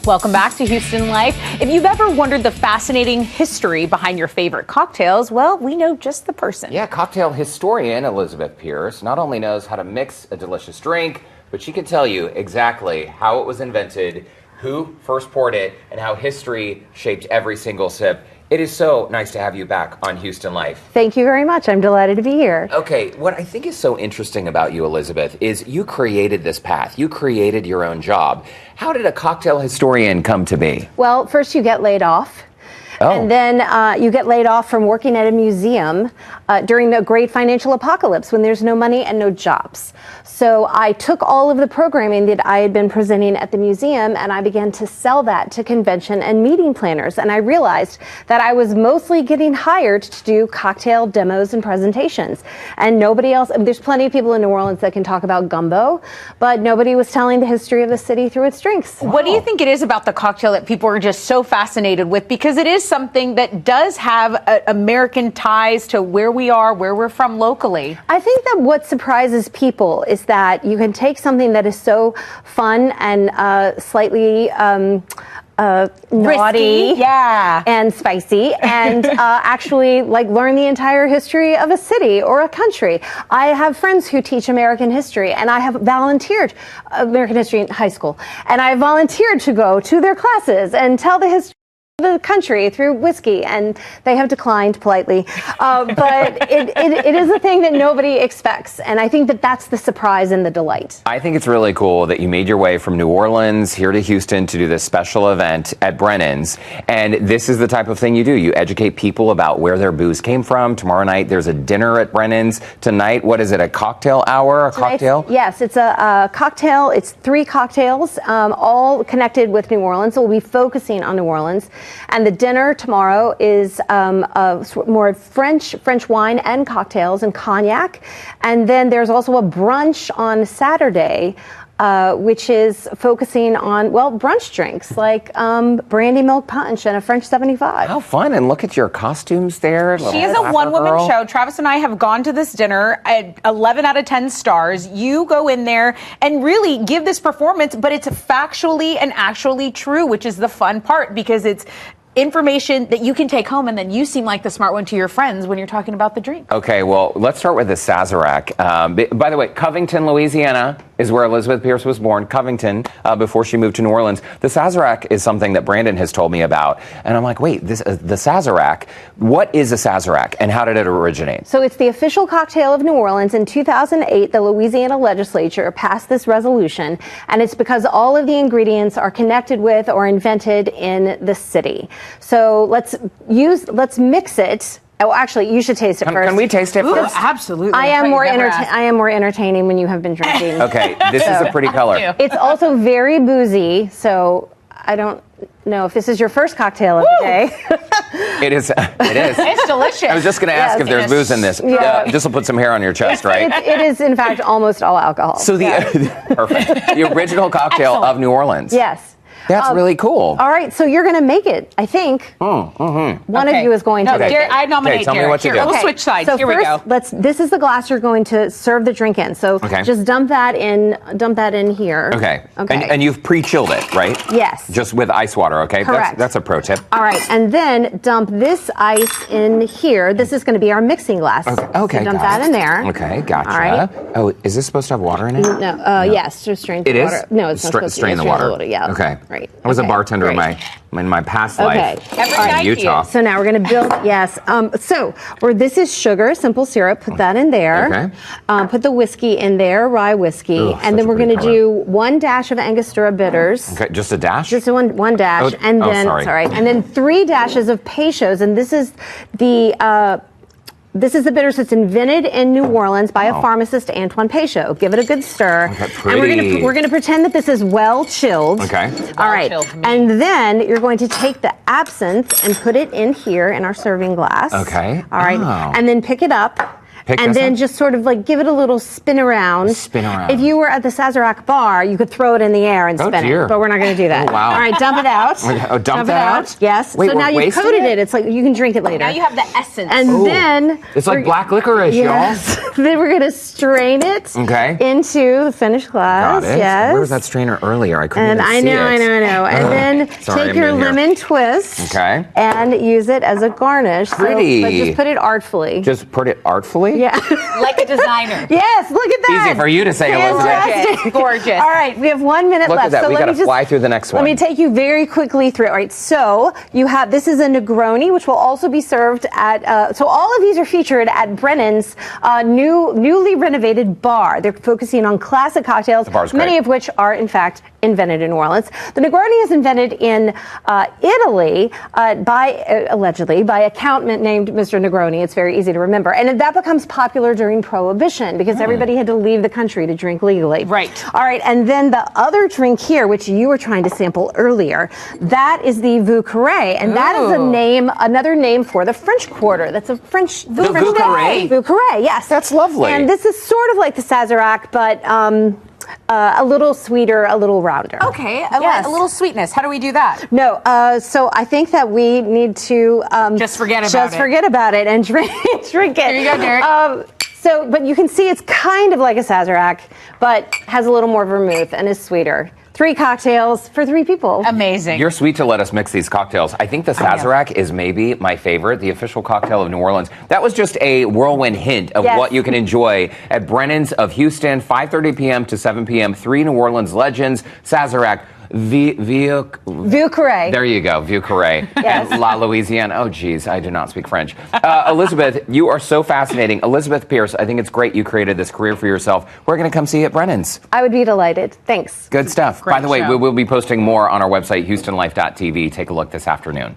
Welcome back to Houston Life. If you've ever wondered the fascinating history behind your favorite cocktails, well, we know just the person. Yeah, cocktail historian Elizabeth Pearce not only knows how to mix a delicious drink, but she can tell you exactly how it was invented, who first poured it, and how history shaped every single sip. It is so nice to have you back on Houston Life. Thank you very much. I'm delighted to be here. Okay, what I think is so interesting about you, Elizabeth, is you created this path. You created your own job. How did a cocktail historian come to be? Well, first you get laid off. Oh. And then you get laid off from working at a museum during the great financial apocalypse when there's no money and no jobs. So I took all of the programming that I had been presenting at the museum and I began to sell that to convention and meeting planners. And I realized that I was mostly getting hired to do cocktail demos and presentations. And nobody else, there's plenty of people in New Orleans that can talk about gumbo, but nobody was telling the history of the city through its drinks. What do you think it is about the cocktail that people are just so fascinated with? Because it is something that does have American ties to where we are, where we're from locally. I think that what surprises people is that you can take something that is so fun and slightly naughty, yeah, and spicy, and actually like learn the entire history of a city or a country. I have friends who teach American history, and I have volunteered American history in high school, and I volunteered to go to their classes and tell the history the country through whiskey, and they have declined politely. But it is a thing that nobody expects, and I think that that's the surprise and the delight. I think it's really cool that you made your way from New Orleans here to Houston to do this special event at Brennan's, and this is the type of thing you do. You educate people about where their booze came from. Tomorrow night there's a dinner at Brennan's. Tonight, what is it, a cocktail hour, a cocktail? Yes, it's a cocktail. It's 3 cocktails, all connected with New Orleans, so we'll be focusing on New Orleans. And the dinner tomorrow is more French wine and cocktails and cognac. And then there's also a brunch on Saturday, which is focusing on, well, brunch drinks like brandy milk punch and a French 75. How fun. And look at your costumes there. She is a one-woman show. Travis and I have gone to this dinner at 11 out of 10 stars. You go in there and really give this performance, but it's factually and actually true, which is the fun part because it's information that you can take home, and then you seem like the smart one to your friends when you're talking about the drink. Okay, well, let's start with the Sazerac. By the way, Covington, Louisiana is where Elizabeth Pearce was born, Covington, before she moved to New Orleans. The Sazerac is something that Brandon has told me about, and I'm like, wait, the Sazerac, what is a Sazerac, and how did it originate? So it's the official cocktail of New Orleans. In 2008, the Louisiana legislature passed this resolution, and it's because all of the ingredients are connected with or invented in the city. So let's mix it. Oh, actually, you should taste it first. Can we taste it first? Absolutely. I am more entertaining when you have been drinking. Okay, this is a pretty color. It's also very boozy, so I don't know if this is your first cocktail of the day. It is. It's delicious. I was just going to ask if there's booze in this. Yeah. This will put some hair on your chest, right? It is, in fact, almost all alcohol. So perfect. The original cocktail of New Orleans. Yes. That's really cool. All right, so you're going to make it, I think. One of you is going to make it. I nominate tell me what to do. We'll switch sides. So Here we go. This is the glass you're going to serve the drink in. So just dump that in here. Okay. And you've pre-chilled it, right? Yes. Just with ice water, okay? Correct. That's a pro tip. All right, and then dump this ice in here. This is going to be our mixing glass. Okay. So dump that in there. Okay, gotcha. All right. Oh, is this supposed to have water in it? No. Yes, just strain the water. It is? No, it's not supposed to strain the water. Yeah. Okay. Right. I was a bartender in my past life in Utah. So now we're going to build, this is sugar, simple syrup. Put that in there. Okay. Put the whiskey in there, rye whiskey. And then we're going to do 1 dash of Angostura bitters. Okay, just a dash? Just one dash. And then 3 dashes of Peychaud's. And this is the bitters that's invented in New Orleans by a pharmacist, Antoine Peychaud. Give it a good stir. Okay, and we're gonna pretend that this is well chilled. Okay. All right. And then you're going to take the absinthe and put it in here in our serving glass. Okay. All right. And then pick it up. and then just sort of like give it a little spin around. Spin around. If you were at the Sazerac bar, you could throw it in the air and spin it, but we're not going to do that. Oh, wow. All right, dump it out. Oh, dump that out? Yes. Wait, so now you've coated it. It's like you can drink it later. Now you have the essence. And then it's like black licorice, y'all. Then we're going to strain it into the finished glass. Got it. Yes. Where was that strainer earlier? I couldn't even see I know. And then take your lemon twist and use it as a garnish. Pretty. But just put it artfully. Just put it artfully? Yeah. Like a designer. Yes, look at that. Easy for you to say, Elizabeth. Gorgeous. All right, we have 1 minute Look left. at that. So we got to fly through the next one. Let me take you very quickly through it. All right, so you have, this is a Negroni, which will also be served at, so all of these are featured at Brennan's newly renovated bar. They're focusing on classic cocktails, many of which are, in fact, invented in New Orleans. The Negroni is invented in Italy allegedly by a countman named Mr. Negroni. It's very easy to remember. And that becomes popular during Prohibition because everybody had to leave the country to drink legally. Right. All right, and then the other drink here, which you were trying to sample earlier, that is the Vieux Carré, and that is another name for the French Quarter. That's a French Vieux Carré? Vieux Carré, yes. That's lovely. And this is sort of like the Sazerac, but a little sweeter, a little rounder. Okay, a little sweetness. How do we do that? No, so I think that we need to just forget about it. Just forget about it and drink it. Here you go, Derek. But you can see it's kind of like a Sazerac, but has a little more vermouth and is sweeter. 3 cocktails for 3 people. Amazing. You're sweet to let us mix these cocktails. I think the Sazerac is maybe my favorite, the official cocktail of New Orleans. That was just a whirlwind hint of what you can enjoy at Brennan's of Houston, 5:30 p.m. to 7 p.m. 3 New Orleans legends, Sazerac. Vieux Carré. There you go, Vieux Carré. Yes. And La Louisiane. Oh, geez, I do not speak French. Elizabeth, you are so fascinating. Elizabeth Pearce, I think it's great you created this career for yourself. We're going to come see you at Brennan's. I would be delighted. Thanks. Good stuff. By the way, we will be posting more on our website, HoustonLife.tv. Take a look this afternoon.